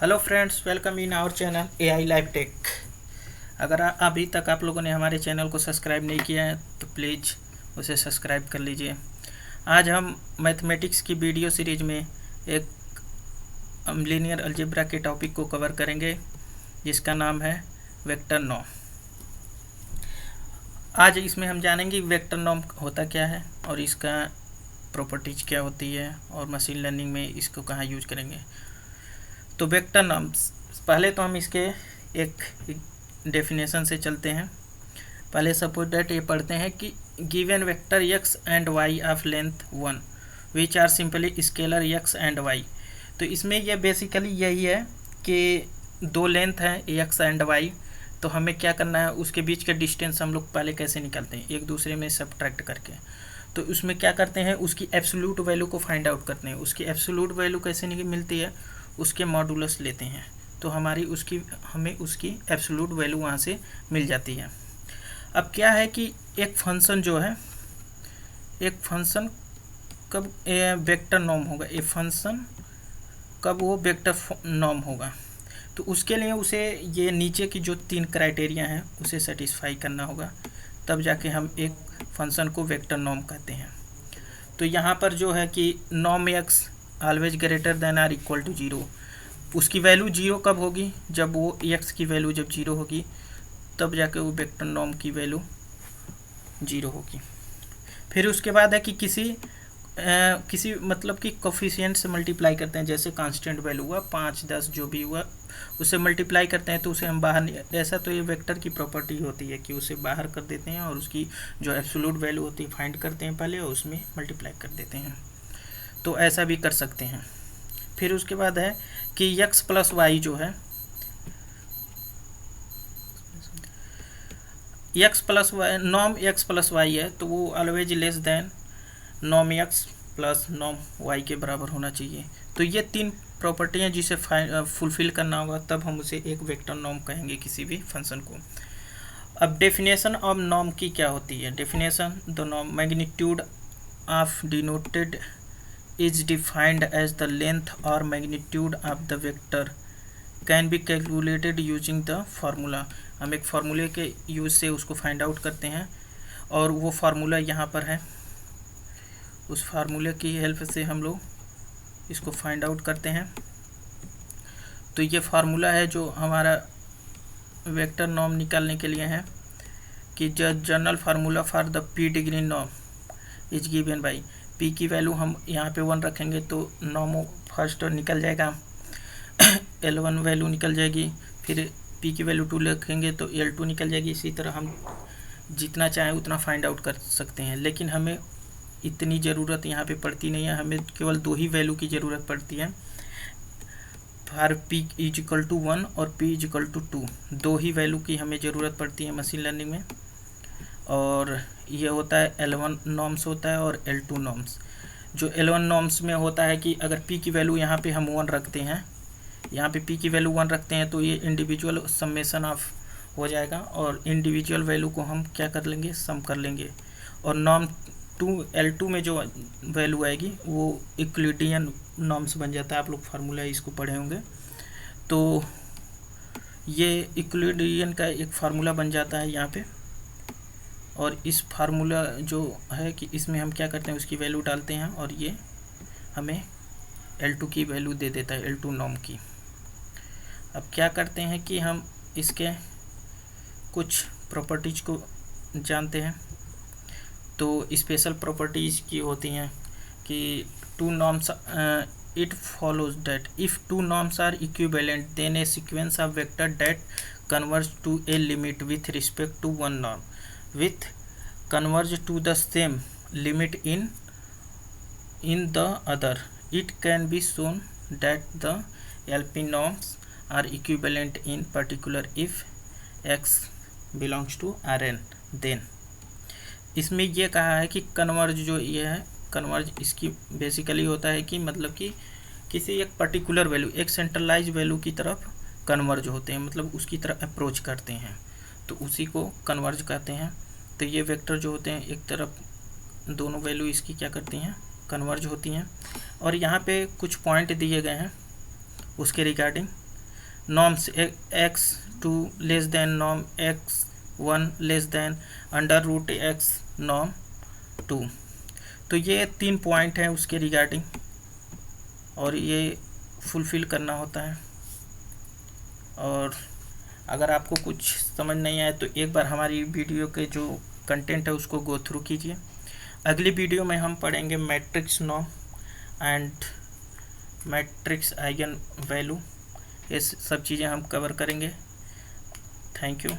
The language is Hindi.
Hello friends, welcome in our channel AI live tech. अगर अभी तक आप लोगों ने हमारे चैनल को सब्सक्राइब नहीं किया है तो प्लीज़ उसे सब्सक्राइब कर लीजिए। आज हम मैथमेटिक्स की वीडियो सीरीज में एक लीनियर अलजेब्रा के टॉपिक को कवर करेंगे जिसका नाम है वेक्टर नॉर्म। आज इसमें हम जानेंगे वेक्टर नॉर्म होता क्या है और इसका प्रॉपर्टीज क्या होती है और मशीन लर्निंग में इसको कहाँ यूज करेंगे। तो वेक्टर नॉर्म्स, पहले तो हम इसके एक डेफिनेशन से चलते हैं। पहले सपोज दैट ये पढ़ते हैं कि given vector x and y of length 1 which are simply scalar x and y। तो इसमें ये बेसिकली यही है कि दो लेंथ हैं x एंड y, तो हमें क्या करना है, उसके बीच का डिस्टेंस हम लोग पहले कैसे निकालते हैं, एक दूसरे में सब्ट्रैक्ट करके। तो उसमें क्या करते हैं, उसकी एब्सोल्यूट वैल्यू को फाइंड आउट करते हैं। उसकी एब्सोल्यूट वैल्यू कैसे मिलती है, उसके मॉडुलस लेते हैं, तो हमें उसकी एब्सोल्यूट वैल्यू वहाँ से मिल जाती है। अब क्या है कि एक फंक्शन जो है, एक फंक्शन कब वेक्टर नॉर्म होगा, एक फंक्शन कब वो वेक्टर नॉर्म होगा, तो उसके लिए उसे ये नीचे की जो 3 क्राइटेरिया हैं उसे सेटिस्फाई करना होगा, तब जाके हम एक फंक्शन को वेक्टर नॉर्म कहते हैं। तो यहाँ पर जो है कि norm X always greater than or equal to 0, उसकी वैल्यू 0 कब होगी, जब वो एक्स की वैल्यू जब 0 होगी तब जाके वो वेक्टर नॉर्म की वैल्यू 0 होगी। फिर उसके बाद है कि किसी मतलब कि कोफिशिएंट से मल्टीप्लाई करते हैं, जैसे कांस्टेंट वैल्यू हुआ 5, 10 जो भी हुआ उससे मल्टीप्लाई करते हैं तो उसे हम बाहर, ऐसा तो ये वेक्टर की प्रॉपर्टी होती है कि उसे बाहर कर देते हैं और उसकी जो एब्सोल्यूट वैल्यू होती है फाइंड करते हैं पहले और उसमें मल्टीप्लाई कर देते हैं। तो ऐसा भी कर सकते हैं। फिर उसके बाद है कि x प्लस वाई जो है, x plus Y norm x plus Y है, तो वो always less than norm x plus norm y के बराबर होना चाहिए। तो ये 3 प्रॉपर्टी हैं जिसे फुलफिल करना होगा, तब हम उसे एक वेक्टर नॉर्म कहेंगे किसी भी फंक्शन को। अब डेफिनेशन ऑफ नॉर्म की क्या होती है, definition the norm magnitude of denoted is defined as the length or magnitude of the vector can be calculated using the formula। हम एक फार्मूले के यूज से उसको फाइंड आउट करते हैं और वो फार्मूला यहाँ पर है, उस फार्मूले की हेल्प से हम लोग इसको फाइंड आउट करते हैं। तो ये फार्मूला है जो हमारा वेक्टर नॉर्म निकालने के लिए है कि general formula for the P degree norm is given by P की वैल्यू हम यहाँ पे 1 रखेंगे तो नॉर्म फर्स्ट निकल जाएगा, L1 वैल्यू निकल जाएगी, फिर पी की वैल्यू 2 रखेंगे तो L2 निकल जाएगी। इसी तरह हम जितना चाहें उतना फाइंड आउट कर सकते हैं, लेकिन हमें इतनी ज़रूरत यहाँ पे पड़ती नहीं है, हमें केवल 2 ही वैल्यू की ज़रूरत पड़ती है, for P is equal to 1 और पी इज इक्वल टू 2, 2 ही वैल्यू की हमें ज़रूरत पड़ती है मशीन लर्निंग में। और ये होता है L1 नॉर्म्स होता है और L2 नॉर्म्स। जो L1 नॉर्म्स में होता है कि अगर P की वैल्यू यहाँ पे हम 1 रखते हैं, यहाँ पे P की वैल्यू 1 रखते हैं तो ये इंडिविजुअल समेशन ऑफ हो जाएगा और इंडिविजुअल वैल्यू को हम क्या कर लेंगे, सम कर लेंगे। और नॉर्म L2 में जो वैल्यू आएगी वो यूक्लिडियन नॉर्म्स बन जाता है। आप लोग फार्मूला इसको पढ़े होंगे, तो ये यूक्लिडियन का एक फार्मूला बन जाता है यहाँ पे। और इस फार्मूला जो है कि इसमें हम क्या करते हैं, उसकी वैल्यू डालते हैं और ये हमें L2 की वैल्यू दे देता है, L2 नॉर्म की। अब क्या करते हैं कि हम इसके कुछ प्रॉपर्टीज को जानते हैं। तो स्पेशल प्रॉपर्टीज की होती हैं कि two norms, it follows that if two norms are equivalent then a sequence of vector that converge to a limit with respect to one norm with converge to the same limit in the other. It can be shown that the LP norms are equivalent in particular if x belongs to Rn then। इसमें ये कहा है कि कन्वर्ज जो ये है, कन्वर्ज इसकी बेसिकली होता है कि मतलब कि किसी एक पर्टिकुलर वैल्यू, एक सेंट्रलाइज वैल्यू की तरफ कन्वर्ज होते हैं, मतलब उसकी तरफ अप्रोच करते हैं, तो उसी को कन्वर्ज कहते हैं। तो ये वेक्टर जो होते हैं एक तरफ दोनों वैल्यू इसकी क्या करती हैं, कन्वर्ज होती हैं। और यहाँ पे कुछ पॉइंट दिए गए हैं उसके regarding norms x2 less than norm x1 less than under root x norm 2। तो ये 3 पॉइंट हैं उसके रिगार्डिंग, और ये फुलफ़िल करना होता है। और अगर आपको कुछ समझ नहीं आए तो एक बार हमारी वीडियो के जो कंटेंट है उसको गो थ्रू कीजिए। अगली वीडियो में हम पढ़ेंगे matrix norm and matrix eigen value, ये सब चीज़ें हम कवर करेंगे। Thank you.